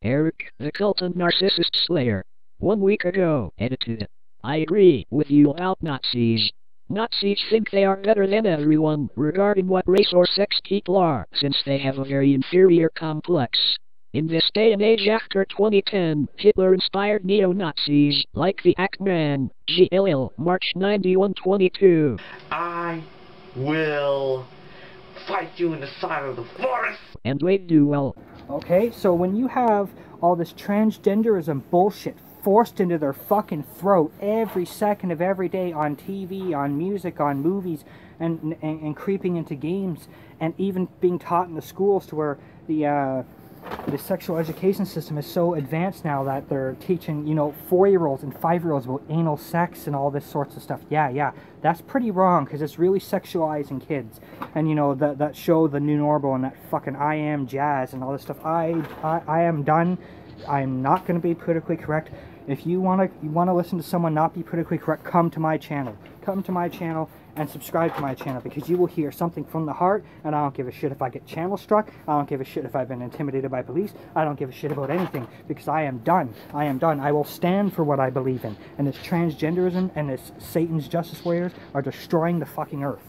Eric, the cult and narcissist slayer. 1 week ago, edited. I agree with you about Nazis. Nazis think they are better than everyone, regarding what race or sex people are, since they have a very inferior complex. In this day and age after 2010, Hitler inspired neo-Nazis, like the Actman, GLL, MAR9122. I will fight you in the side of the forest! And Wade Dewell. Okay, so when you have all this transgenderism bullshit forced into their fucking throat every second of every day on TV, on music, on movies, and creeping into games, and even being taught in the schools to where the sexual education system is so advanced now that they're teaching, 4-year-olds and 5-year-olds about anal sex and all this sorts of stuff. Yeah, that's pretty wrong, because it's really sexualizing kids. And, that show, The New Normal, and that fucking I Am Jazz and all this stuff. I am done. I'm not going to be politically correct. If you want to listen to someone not be politically correct, come to my channel. Come to my channel and subscribe to my channel, because you will hear something from the heart, and I don't give a shit if I get channel struck. I don't give a shit if I've been intimidated by police. I don't give a shit about anything, because I am done. I am done. I will stand for what I believe in. And this transgenderism and this Satan's Justice Warriors are destroying the fucking earth.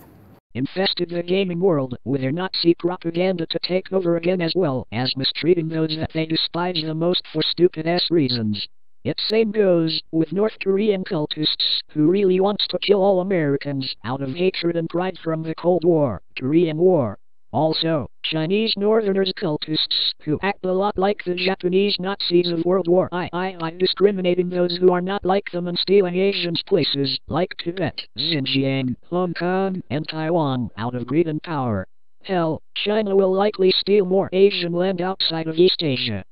Infested the gaming world with their Nazi propaganda to take over again, as well as mistreating those that they despise the most for stupid-ass reasons. It same goes with North Korean cultists, who really wants to kill all Americans out of hatred and pride from the Cold War, Korean War. Also, Chinese Northerners cultists, who act a lot like the Japanese Nazis of World War I, discriminating those who are not like them and stealing Asians' places, like Tibet, Xinjiang, Hong Kong, and Taiwan, out of greed and power. Hell, China will likely steal more Asian land outside of East Asia.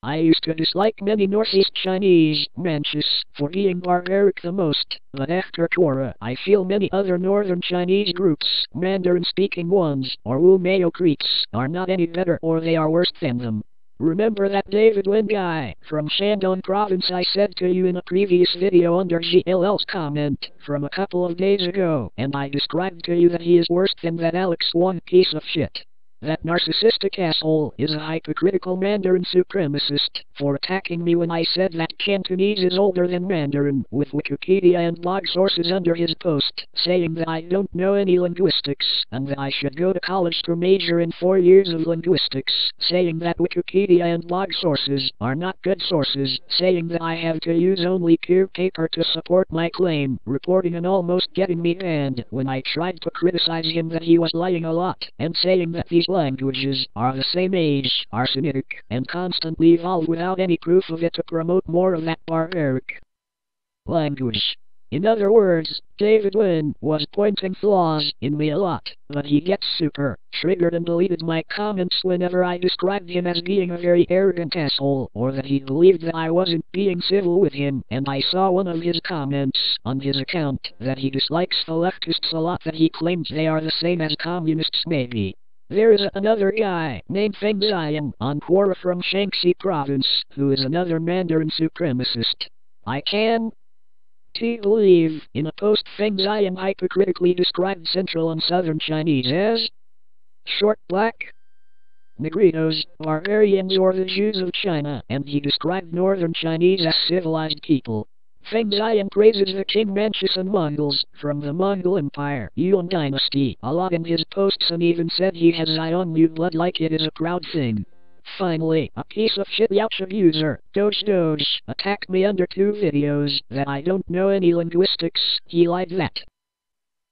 I used to dislike many Northeast Chinese, Manchus, for being barbaric the most, but after Quora, I feel many other Northern Chinese groups, Mandarin-speaking ones, or Wu-Mayo Creeks, are not any better or they are worse than them. Remember that David Lin guy from Shandong province I said to you in a previous video under GLL's comment from a couple of days ago, and I described to you that he is worse than that Alex Wong piece of shit. That narcissistic asshole is a hypocritical Mandarin supremacist for attacking me when I said that Cantonese is older than Mandarin, with Wikipedia and blog sources under his post, saying that I don't know any linguistics, and that I should go to college to major in 4 years of linguistics, saying that Wikipedia and blog sources are not good sources, saying that I have to use only pure paper to support my claim, reporting and almost getting me banned when I tried to criticize him that he was lying a lot, and saying that these languages are the same age, are Semitic, and constantly evolve without any proof of it to promote more of that barbaric language. In other words, David Lin was pointing flaws in me a lot, but he gets super triggered and deleted my comments whenever I described him as being a very arrogant asshole, or that he believed that I wasn't being civil with him, and I saw one of his comments on his account that he dislikes the leftists a lot, that he claims they are the same as communists maybe. There is another guy named Feng Zion on Quora from Shaanxi province, who is another Mandarin supremacist. I can believe in a post Feng Zion hypocritically described Central and Southern Chinese as short black Negritos, barbarians, or the Jews of China, and he described Northern Chinese as civilized people. Feng Zion praises the King Manchus and Mongols from the Mongol Empire, Yuan Dynasty, a lot in his posts, and even said he has Xiongnu blood like it is a proud thing. Finally, a piece of shit Yaocha user, Doge, attacked me under 2 videos that I don't know any linguistics. He lied that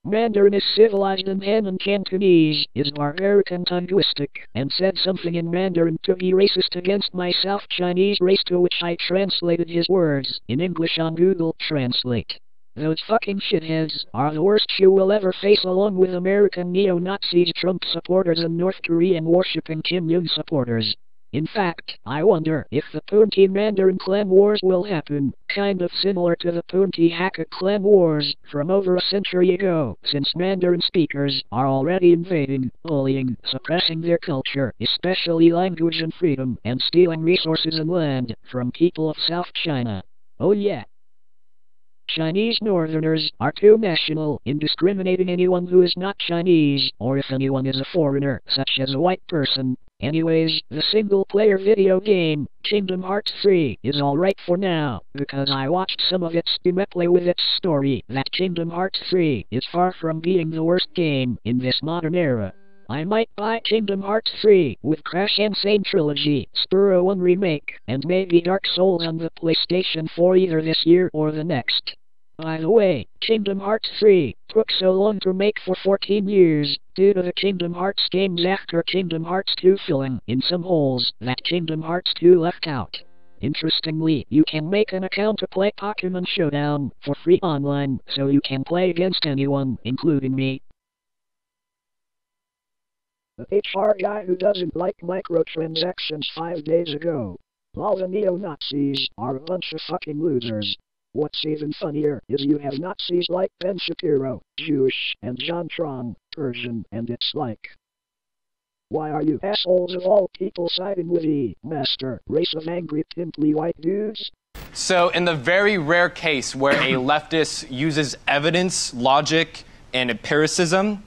Mandarin is civilized and Han and Cantonese is barbaric and linguistic, and said something in Mandarin to be racist against my South Chinese race, to which I translated his words in English on Google Translate. Those fucking shitheads are the worst you will ever face, along with American neo-Nazis, Trump supporters, and North Korean worshipping Kim Jong supporters. In fact, I wonder if the Punti Mandarin clan wars will happen, kind of similar to the Punti Hakka clan wars from over a century ago, since Mandarin speakers are already invading, bullying, suppressing their culture, especially language and freedom, and stealing resources and land from people of South China. Oh yeah. Chinese Northerners are too national in discriminating anyone who is not Chinese, or if anyone is a foreigner, such as a white person. Anyways, the single-player video game, Kingdom Hearts 3, is alright for now, because I watched some of its gameplay with its story. That Kingdom Hearts 3 is far from being the worst game in this modern era. I might buy Kingdom Hearts 3 with Crash Insane Trilogy, Spyro 1 Remake, and maybe Dark Souls on the PlayStation 4 either this year or the next. By the way, Kingdom Hearts 3 took so long to make for 14 years, due to the Kingdom Hearts games after Kingdom Hearts 2 filling in some holes that Kingdom Hearts 2 left out. Interestingly, you can make an account to play Pokémon Showdown for free online, so you can play against anyone, including me. The HR guy who doesn't like microtransactions 5 days ago. All the neo-Nazis are a bunch of fucking losers. What's even funnier is you have Nazis like Ben Shapiro, Jewish, and Jon Tron, Persian, and it's like, why are you assholes of all people siding with the master race of angry, pimply white dudes? So in the very rare case where a leftist uses evidence, logic, and empiricism,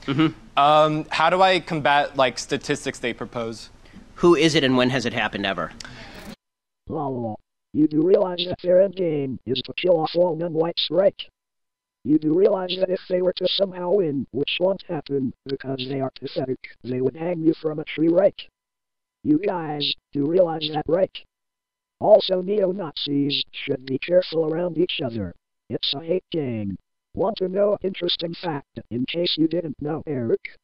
how do I combat, like, statistics they propose? Who is it and when has it happened ever? You do realize that their endgame is to kill off all non-whites, right? You do realize that if they were to somehow win, which won't happen because they are pathetic, they would hang you from a tree, right? You guys do realize that, right? Also, neo-Nazis should be careful around each other. It's a hate gang. Want to know an interesting fact, in case you didn't know, Eric?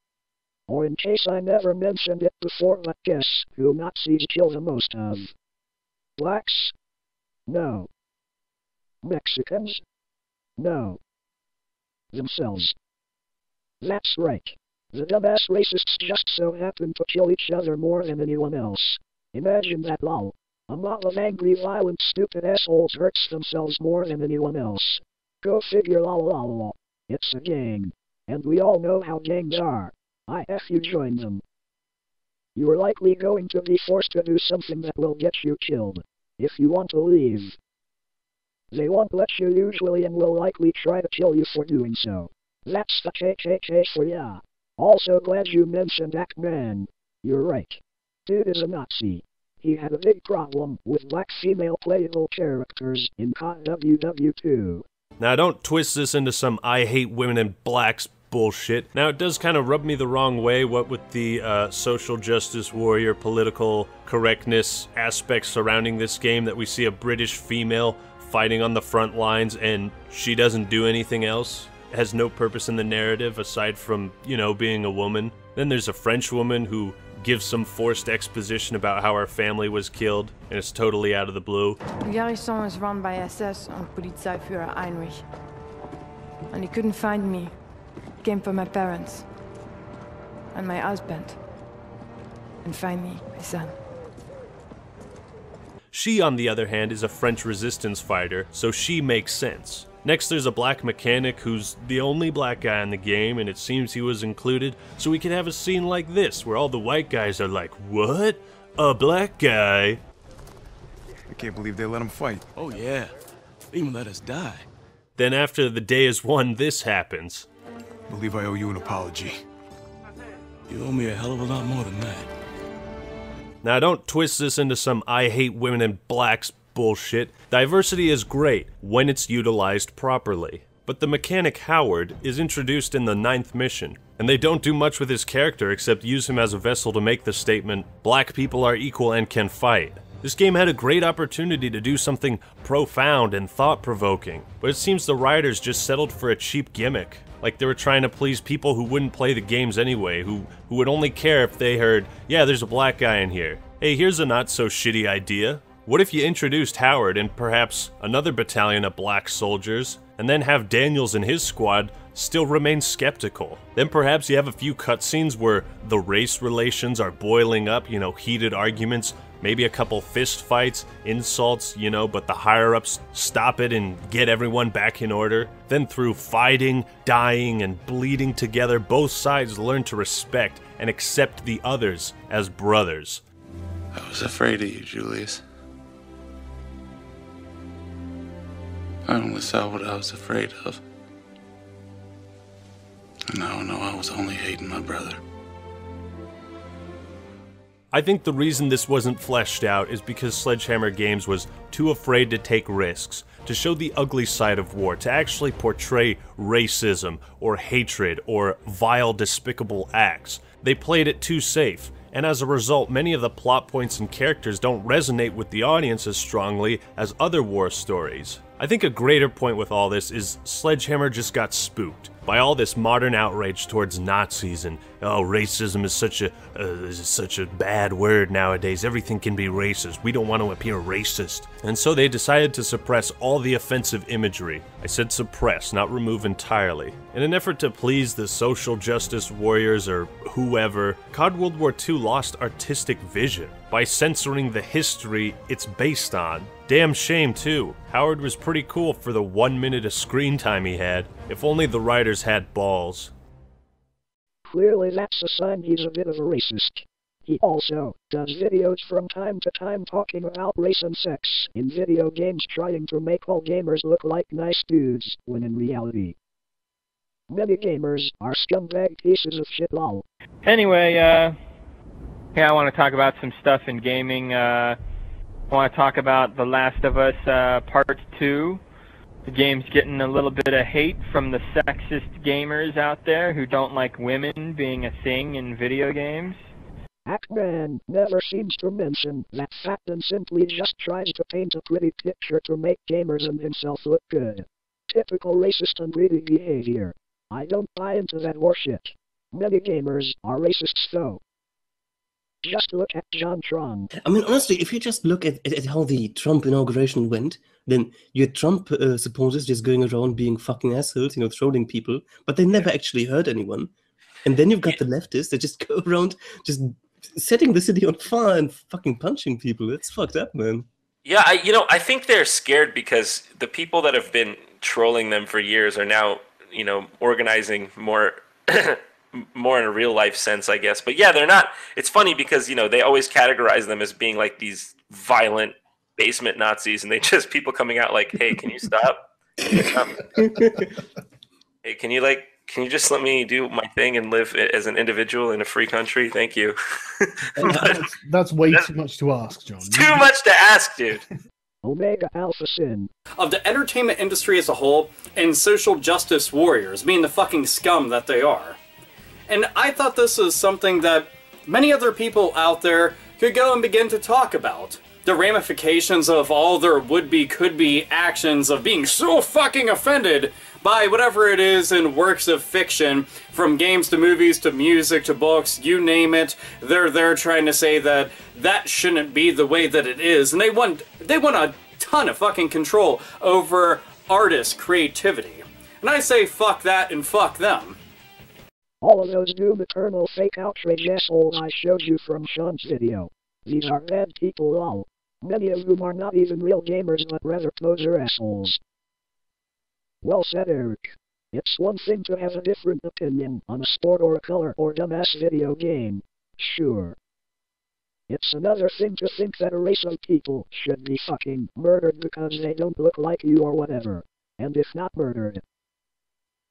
Or in case I never mentioned it before, but guess who Nazis kill the most of? Blacks? No. Mexicans? No. Themselves. That's right. The dumbass racists just so happen to kill each other more than anyone else. Imagine that, lol. A mob of angry, violent, stupid assholes hurts themselves more than anyone else. Go figure, lol lol lol. It's a gang. And we all know how gangs are. If you join them, you are likely going to be forced to do something that will get you killed. If you want to leave, they won't let you usually and will likely try to kill you for doing so. That's the KKK for ya. Also glad you mentioned Actman. You're right. Dude is a Nazi. He had a big problem with black female playable characters in COD WW2. Now don't twist this into some I hate women and blacks bullshit. Now it does kind of rub me the wrong way, what with the social justice warrior, political correctness aspects surrounding this game, that we see a British female fighting on the front lines and she doesn't do anything else. Has no purpose in the narrative aside from, you know, being a woman. Then there's a French woman who gives some forced exposition about how her family was killed, and it's totally out of the blue. The garrison is run by SS and Polizeiführer Heinrich. And he couldn't find me. He came for my parents. And my husband. And finally, my son. She, on the other hand, is a French resistance fighter, so she makes sense. Next, there's a black mechanic who's the only black guy in the game, and it seems he was included, so we could have a scene like this, where all the white guys are like, what? A black guy? I can't believe they let him fight. Oh yeah, they even let us die. Then after the day is won, this happens. I believe I owe you an apology. You owe me a hell of a lot more than that. Now don't twist this into some I hate women and blacks bullshit. Diversity is great when it's utilized properly. But the mechanic Howard is introduced in the 9th mission, and they don't do much with his character except use him as a vessel to make the statement, black people are equal and can fight. This game had a great opportunity to do something profound and thought-provoking, but it seems the writers just settled for a cheap gimmick. Like they were trying to please people who wouldn't play the games anyway, who would only care if they heard, yeah, there's a black guy in here. Hey, here's a not-so-shitty idea. What if you introduced Howard and perhaps another battalion of black soldiers, and then have Daniels and his squad still remain skeptical? Then perhaps you have a few cutscenes where the race relations are boiling up, you know, heated arguments, maybe a couple fist fights, insults, you know, but the higher-ups stop it and get everyone back in order. Then through fighting, dying, and bleeding together, both sides learn to respect and accept the others as brothers. I was afraid of you, Julius. I only saw what I was afraid of. And now I know I was only hating my brother. I think the reason this wasn't fleshed out is because Sledgehammer Games was too afraid to take risks, to show the ugly side of war, to actually portray racism, or hatred, or vile, despicable acts. They played it too safe, and as a result, many of the plot points and characters don't resonate with the audience as strongly as other war stories. I think a greater point with all this is Sledgehammer just got spooked by all this modern outrage towards Nazis and, oh, racism is such a bad word nowadays. Everything can be racist. We don't want to appear racist. And so they decided to suppress all the offensive imagery. I said suppress, not remove entirely. In an effort to please the social justice warriors or whoever, COD World War II lost artistic vision by censoring the history it's based on. Damn shame too. Howard was pretty cool for the 1 minute of screen time he had. If only the writers had balls. Clearly that's a sign he's a bit of a racist. He also does videos from time to time talking about race and sex in video games, trying to make all gamers look like nice dudes, when in reality, many gamers are scumbag pieces of shit, lol. Anyway, hey, I want to talk about some stuff in gaming. I want to talk about The Last of Us Part 2. The game's getting a little bit of hate from the sexist gamers out there who don't like women being a thing in video games. Actman never seems to mention that fact and simply just tries to paint a pretty picture to make gamers and himself look good. Typical racist and greedy behavior. I don't buy into that horseshit. Many gamers are racists though. Just look at Jon Tron. I mean, honestly, if you just look at how the Trump inauguration went, then you had Trump supporters just going around being fucking assholes, you know, trolling people, but they never actually hurt anyone. And then you've got the leftists that just go around just setting the city on fire and fucking punching people. It's fucked up, man. Yeah, I think they're scared because the people that have been trolling them for years are now, organizing more more in a real life sense, I guess. But yeah, they're not. It's funny because, they always categorize them as being like these violent basement Nazis, and people coming out like, hey, can you stop? Hey, can you just let me do my thing and live as an individual in a free country? Thank you. That's way too much to ask, John. Too much to ask, dude. Alphaomegasin. Of the entertainment industry as a whole, and social justice warriors, being the fucking scum that they are. And I thought this was something that many other people out there could go and begin to talk about. The ramifications of all their would-be, could-be actions of being so fucking offended by whatever it is in works of fiction, from games to movies to music to books, you name it. They're there trying to say that that shouldn't be the way that it is, and they want a ton of fucking control over artists' creativity. And I say fuck that and fuck them. All of those doom eternal fake outrage assholes I showed you from Sean's video. These are bad people, lol. Many of whom are not even real gamers but rather poser assholes. Well said, Eric. It's one thing to have a different opinion on a sport or a color or dumbass video game. Sure. It's another thing to think that a race of people should be fucking murdered because they don't look like you or whatever. And if not murdered,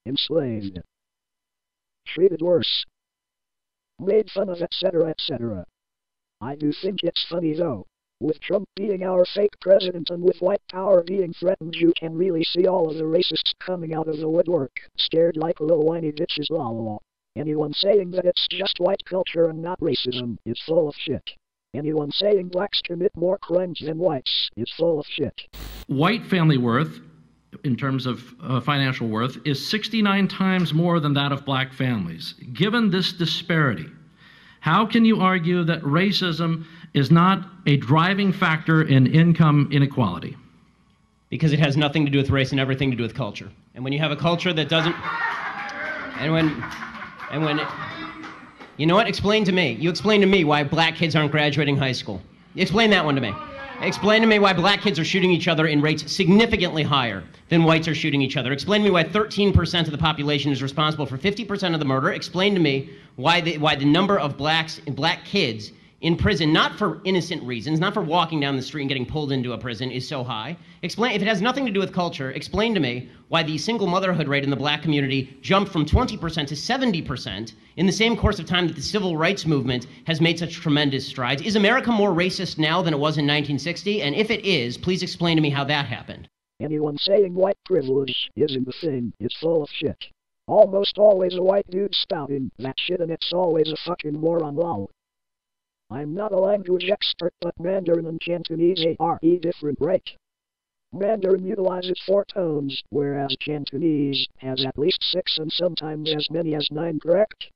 enslaved, treated worse, made fun of, etc., etc. I do think it's funny though. With Trump being our fake president and with white power being threatened, you can really see all of the racists coming out of the woodwork, scared like little whiny bitches, lol. Anyone saying that it's just white culture and not racism is full of shit. Anyone saying blacks commit more crimes than whites is full of shit. White family worth, in terms of financial worth, is 69 times more than that of black families. Given this disparity, how can you argue that racism is not a driving factor in income inequality? Because it has nothing to do with race and everything to do with culture. And when you have a culture that doesn't... You know what? Explain to me. You explain to me why black kids aren't graduating high school. Explain that one to me. Explain to me why black kids are shooting each other in rates significantly higher than whites are shooting each other. Explain to me why 13% of the population is responsible for 50% of the murder. Explain to me why the number of black kids in prison, not for innocent reasons, not for walking down the street and getting pulled into a prison, is so high? Explain, if it has nothing to do with culture, explain to me why the single motherhood rate in the black community jumped from 20% to 70% in the same course of time that the civil rights movement has made such tremendous strides. Is America more racist now than it was in 1960? And if it is, please explain to me how that happened. Anyone saying white privilege isn't the thing is full of shit. Almost always a white dude spouting that shit, and it's always a fucking moron, lol. I'm not a language expert, but Mandarin and Cantonese are different, right? Mandarin utilizes 4 tones, whereas Cantonese has at least 6 and sometimes as many as 9, correct?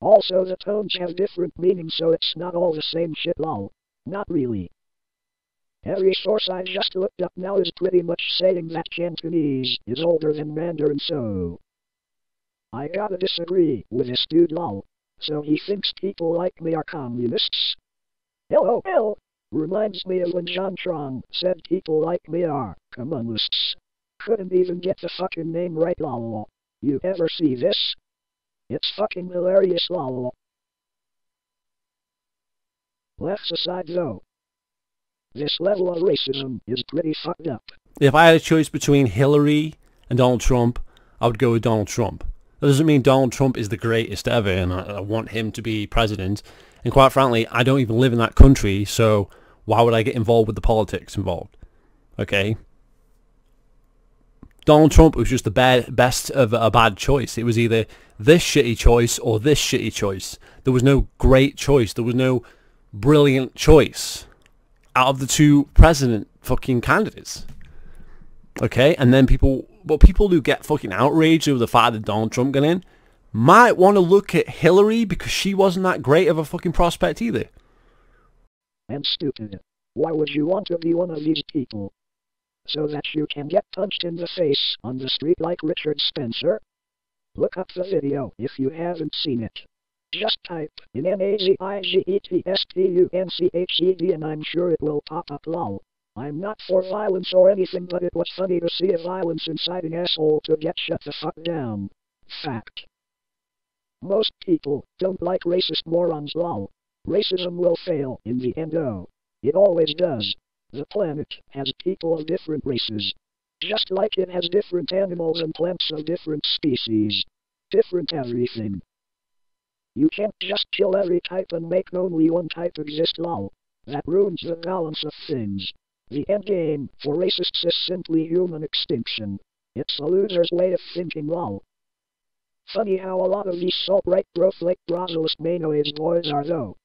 Also, the tones have different meanings, so it's not all the same shit, lol. Not really. Every source I just looked up now is pretty much saying that Cantonese is older than Mandarin, so I gotta disagree with this dude, lol. So he thinks people like me are communists? LOL. Reminds me of when Jon Tron said people like me are communists. Couldn't even get the fucking name right, lol. You ever see this? It's fucking hilarious, lol. Laughs aside though, this level of racism is pretty fucked up. If I had a choice between Hillary and Donald Trump, I would go with Donald Trump. That doesn't mean Donald Trump is the greatest ever and I want him to be president. And quite frankly, I don't even live in that country, so why would I get involved with the politics involved? Okay? Donald Trump was just the best of a bad choice. It was either this shitty choice or this shitty choice. There was no great choice. There was no brilliant choice out of the 2 president fucking candidates. Okay? And then people who get fucking outraged over the fact that Donald Trump got in might want to look at Hillary because she wasn't that great of a fucking prospect either. And stupid. Why would you want to be one of these people? So that you can get punched in the face on the street like Richard Spencer? Look up the video if you haven't seen it. Just type in MAZIGETSPUNCHED and I'm sure it will pop up, lol. I'm not for violence or anything, but it was funny to see a violence-inciting asshole to get shut the fuck down. Fact. Most people don't like racist morons, lol. Racism will fail in the end, though. It always does. The planet has people of different races. Just like it has different animals and plants of different species. Different everything. You can't just kill every type and make only one type exist, lol. That ruins the balance of things. The endgame for racists is simply human extinction. It's a loser's way of thinking, lol. Funny how a lot of these salt-right growth like Brazilist Manoids boys are, though.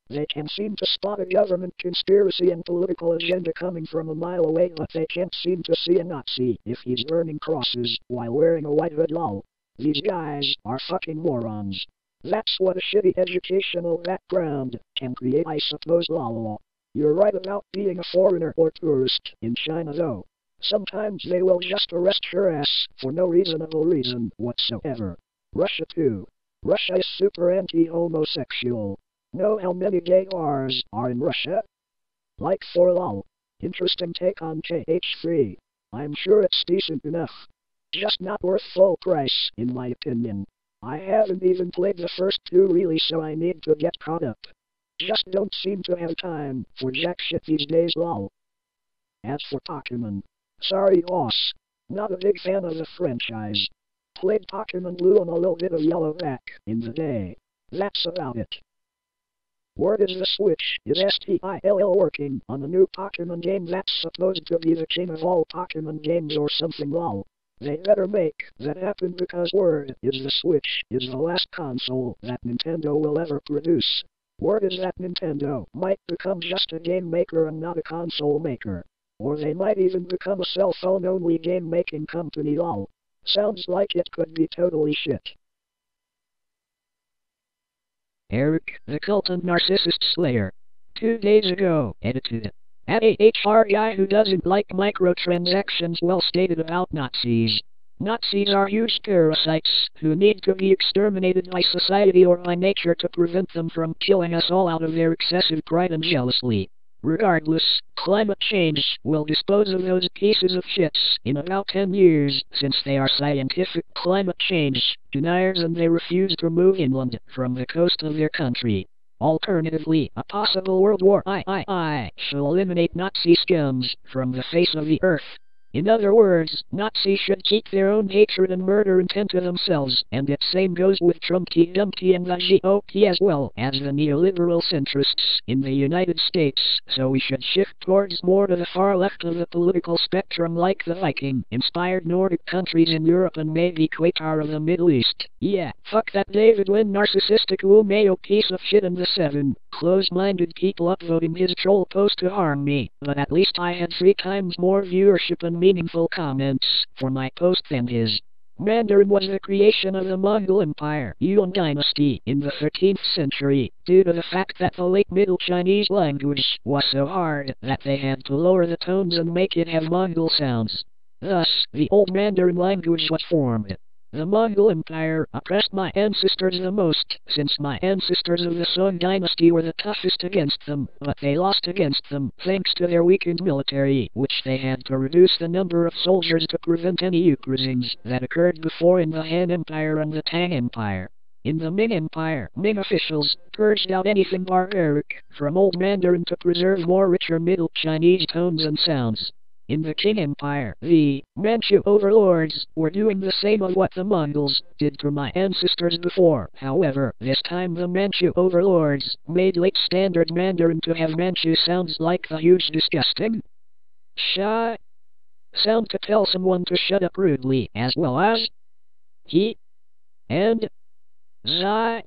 They can seem to spot a government conspiracy and political agenda coming from a mile away, but they can't seem to see a Nazi if he's burning crosses while wearing a white hood, lol. These guys are fucking morons. That's what a shitty educational background can create, I suppose, lol. You're right about being a foreigner or tourist in China, though. Sometimes they will just arrest your ass for no reasonable reason whatsoever. Russia too. Russia is super anti-homosexual. Know how many gay bars are in Russia? Like 4, lol. Interesting take on KH3. I'm sure it's decent enough. Just not worth full price, in my opinion. I haven't even played the first 2 really, so I need to get caught up. Just don't seem to have time for jack shit these days, lol. As for Pokemon, sorry boss, not a big fan of the franchise. Played Pokemon Blue and a little bit of Yellow back in the day. That's about it. Word is the Switch is STILL working on a new Pokemon game that's supposed to be the king of all Pokemon games or something, lol. They better make that happen because word is the Switch is the last console that Nintendo will ever produce. Word is that Nintendo might become just a game maker and not a console maker. Or they might even become a cell phone only game making company, lol. Sounds like it could be totally shit. Eric, the Cult and Narcissist Slayer. 2 days ago, edited. At a HR guy who doesn't like microtransactions well stated about Nazis. Nazis are huge parasites who need to be exterminated by society or by nature to prevent them from killing us all out of their excessive pride and jealousy. Regardless, climate change will dispose of those pieces of shits in about 10 years, since they are scientific climate change deniers and they refuse to move inland from the coast of their country. Alternatively, a possible World War III shall eliminate Nazi scums from the face of the earth. In other words, Nazis should keep their own hatred and murder intent to themselves, and the same goes with Trumpty Dumpty and the GOP as well as the neoliberal centrists in the United States, so we should shift towards more to the far left of the political spectrum like the Viking-inspired Nordic countries in Europe and maybe Qatar of the Middle East. Yeah, fuck that David Wynn narcissistic Mayo piece of shit and the 7 closed-minded people upvoting his troll post to harm me, but at least I had 3 times more viewership and meaningful comments for my post than his. Mandarin was the creation of the Mongol Empire, Yuan dynasty, in the 13th century, due to the fact that the late Middle Chinese language was so hard that they had to lower the tones and make it have Mongol sounds. Thus, the Old Mandarin language was formed. The Mongol Empire oppressed my ancestors the most, since my ancestors of the Song dynasty were the toughest against them, but they lost against them thanks to their weakened military, which they had to reduce the number of soldiers to prevent any uprisings that occurred before in the Han Empire and the Tang Empire. In the Ming Empire, Ming officials purged out anything barbaric from Old Mandarin to preserve more richer Middle Chinese tones and sounds. In the Qing Empire, the Manchu overlords were doing the same of what the Mongols did to my ancestors before. However, this time the Manchu overlords made late standard Mandarin to have Manchu sounds like the huge disgusting shy sound to tell someone to shut up rudely, as well as he and zai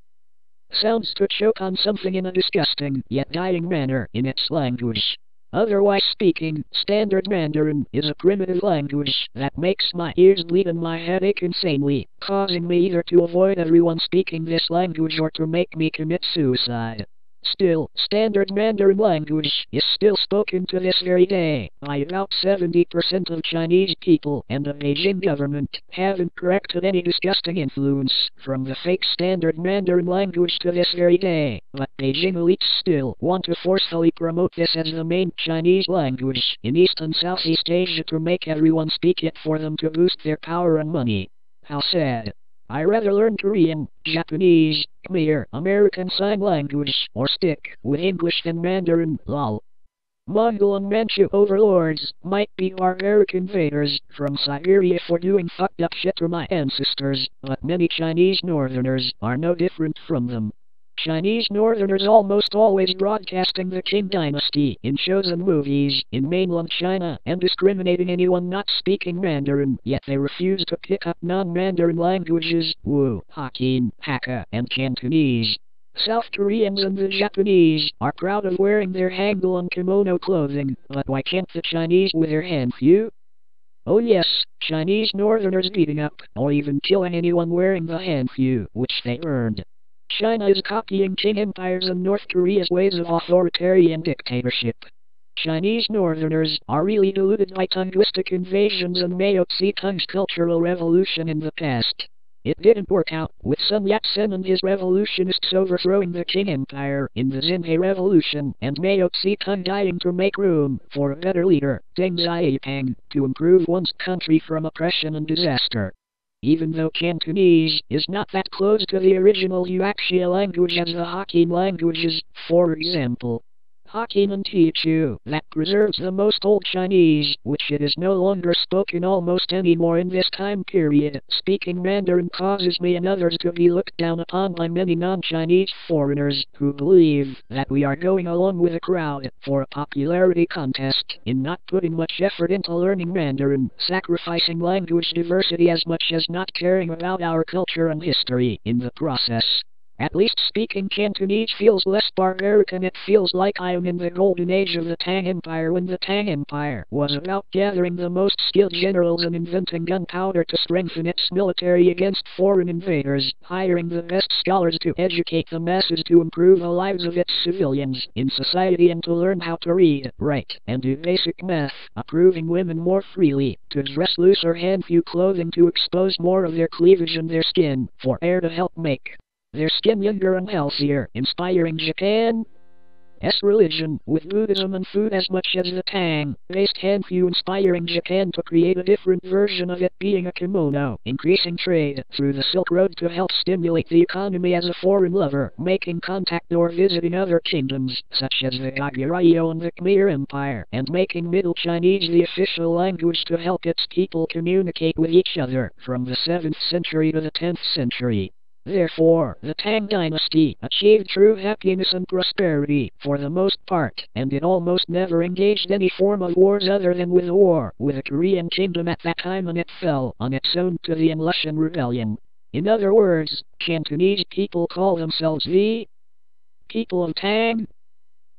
sounds to choke on something in a disgusting yet dying manner in its language. Otherwise speaking, Standard Mandarin is a primitive language that makes my ears bleed and my head ache insanely, causing me either to avoid everyone speaking this language or to make me commit suicide. Still, Standard Mandarin language is still spoken to this very day by about 70% of Chinese people, and the Beijing government haven't corrected any disgusting influence from the fake Standard Mandarin language to this very day, but Beijing elites still want to forcefully promote this as the main Chinese language in East and Southeast Asia to make everyone speak it for them to boost their power and money. How sad. I rather learn Korean, Japanese, Khmer, American Sign Language, or stick with English than Mandarin, lol. Mongol and Manchu overlords might be barbaric invaders from Siberia for doing fucked up shit to my ancestors, but many Chinese northerners are no different from them. Chinese northerners almost always broadcasting the Qing dynasty in shows and movies in mainland China and discriminating anyone not speaking Mandarin, yet they refuse to pick up non-Mandarin languages, Wu, Hokkien, Hakka, and Cantonese. South Koreans and the Japanese are proud of wearing their Hangul and kimono clothing, but why can't the Chinese with their Hanfu? Oh yes, Chinese northerners beating up, or even killing anyone wearing the Hanfu, which they earned. China is copying Qing empires and North Korea's ways of authoritarian dictatorship. Chinese northerners are really deluded by linguistic invasions and Mao Zedong's cultural revolution in the past. It didn't work out, with Sun Yat-sen and his revolutionists overthrowing the Qing Empire in the Xinhai Revolution, and Mao Zedong dying to make room for a better leader, Deng Xiaoping, to improve one's country from oppression and disaster. Even though Cantonese is not that close to the original Yuexia language as the Hokkien languages, for example. Hokkien and Teochew, that preserves the most Old Chinese, which it is no longer spoken almost anymore in this time period. Speaking Mandarin causes me and others to be looked down upon by many non-Chinese foreigners who believe that we are going along with the crowd for a popularity contest in not putting much effort into learning Mandarin, sacrificing language diversity as much as not caring about our culture and history in the process. At least speaking Cantonese feels less barbaric, and it feels like I am in the golden age of the Tang Empire, when the Tang Empire was about gathering the most skilled generals and inventing gunpowder to strengthen its military against foreign invaders, hiring the best scholars to educate the masses to improve the lives of its civilians in society and to learn how to read, write, and do basic math, approving women more freely to dress looser Hanfu clothing to expose more of their cleavage and their skin for air to help make their skin younger and healthier, inspiring Japan. religion, with Buddhism and food as much as the Tang-based Hanfu inspiring Japan to create a different version of it being a kimono, increasing trade through the Silk Road to help stimulate the economy as a foreign lover, making contact or visiting other kingdoms, such as the Goguryeo and the Khmer Empire, and making Middle Chinese the official language to help its people communicate with each other, from the 7th century to the 10th century. Therefore, the Tang dynasty achieved true happiness and prosperity, for the most part, and it almost never engaged any form of wars other than with a war with the Korean kingdom at that time, and it fell on its own to the Lushan Rebellion. In other words, Cantonese people call themselves the people of Tang.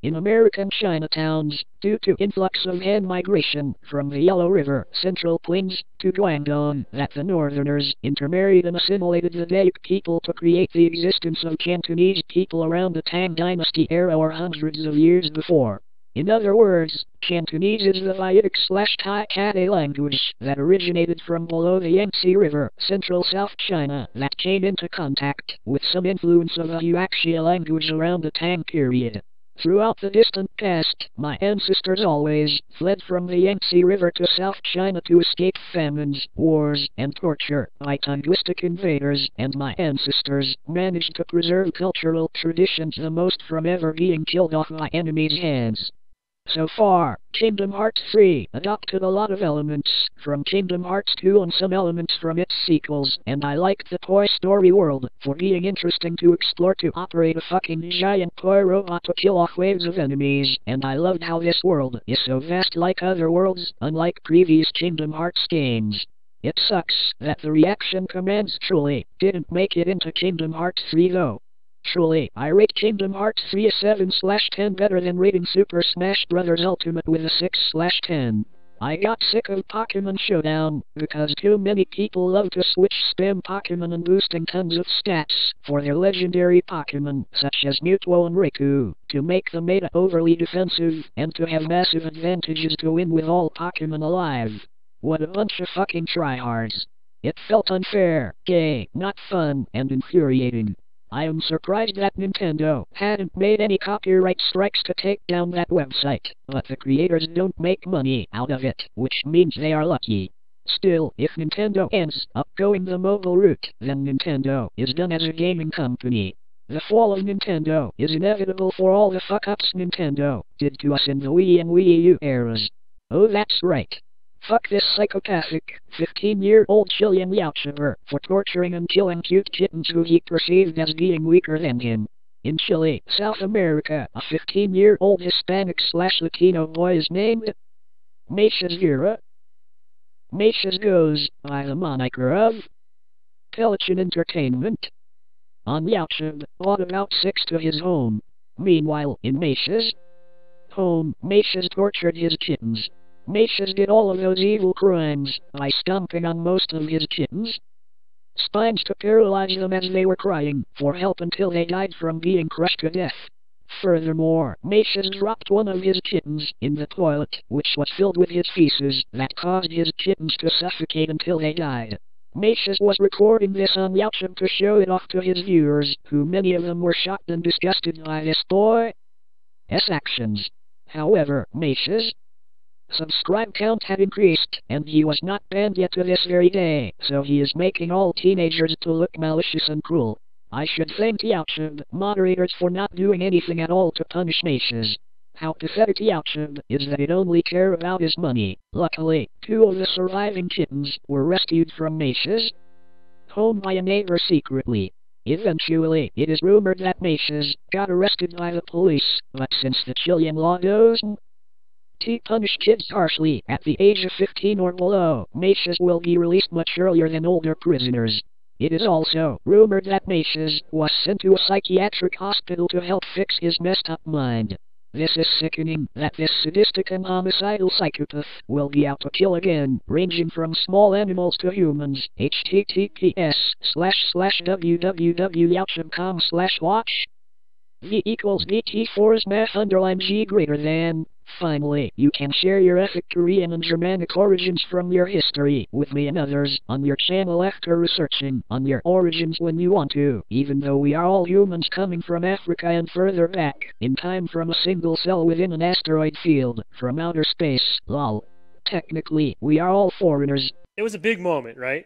In American Chinatowns, due to influx of Han migration from the Yellow River, Central Plains, to Guangdong, that the Northerners intermarried and assimilated the Dayak people to create the existence of Cantonese people around the Tang Dynasty era or hundreds of years before. In other words, Cantonese is the Vedic/Tai Kade language that originated from below the Yangtze River, central South China, that came into contact with some influence of the Huaxia language around the Tang period. Throughout the distant past, my ancestors always fled from the Yangtze River to South China to escape famines, wars, and torture by linguistic invaders, and my ancestors managed to preserve cultural traditions the most from ever being killed off by enemies' hands. So far, Kingdom Hearts 3 adopted a lot of elements from Kingdom Hearts 2 and some elements from its sequels, and I liked the Toy Story world for being interesting to explore, to operate a fucking giant toy robot to kill off waves of enemies, and I loved how this world is so vast like other worlds, unlike previous Kingdom Hearts games. It sucks that the reaction commands truly didn't make it into Kingdom Hearts 3 though. Truly, I rate Kingdom Hearts 3 a 7/10 better than rating Super Smash Bros. Ultimate with a 6/10. I got sick of Pokemon Showdown, because too many people love to switch spam Pokemon and boosting tons of stats for their legendary Pokemon, such as Mewtwo and Raikou, to make the meta overly defensive, and to have massive advantages to win with all Pokemon alive. What a bunch of fucking tryhards. It felt unfair, gay, not fun, and infuriating. I am surprised that Nintendo hadn't made any copyright strikes to take down that website, but the creators don't make money out of it, which means they are lucky. Still, if Nintendo ends up going the mobile route, then Nintendo is done as a gaming company. The fall of Nintendo is inevitable for all the fuck-ups Nintendo did to us in the Wii and Wii U eras. Oh, that's right. Fuck this psychopathic, 15-year-old Chilean YouTuber for torturing and killing cute kittens who he perceived as being weaker than him. In Chile, South America, a 15-year-old Hispanic/Latino boy is named Macias Vera. Macias goes by the moniker of Pelican Entertainment. On YouTube, bought about 6 to his home. Meanwhile, in Macias' home, Macias tortured his kittens. Macias did all of those evil crimes by stomping on most of his kittens' spines to paralyze them as they were crying for help until they died from being crushed to death. Furthermore, Macias dropped one of his kittens in the toilet, which was filled with his feces, that caused his kittens to suffocate until they died. Macias was recording this on YouTube to show it off to his viewers, who many of them were shocked and disgusted by this boy's actions. However, Macias' subscribe count had increased, and he was not banned yet to this very day, so he is making all teenagers to look malicious and cruel. I should thank YouTube moderators for not doing anything at all to punish Macias. How pathetic YouTube is that it only care about his money. Luckily, 2 of the surviving kittens were rescued from Macias' home by a neighbor secretly. Eventually, it is rumored that Macias got arrested by the police, but since the Chilean law goes to punish kids harshly at the age of 15 or below, Macias will be released much earlier than older prisoners. It is also rumored that Macias was sent to a psychiatric hospital to help fix his messed up mind. This is sickening that this sadistic and homicidal psychopath will be out to kill again, ranging from small animals to humans. https://www.youtube.com/watch V equals VT4's math underline G greater than. Finally, you can share your ethnic Korean and Germanic origins from your history with me and others on your channel after researching on your origins when you want to, even though we are all humans coming from Africa and further back in time from a single cell within an asteroid field from outer space, lol. Technically, we are all foreigners. It was a big moment, right?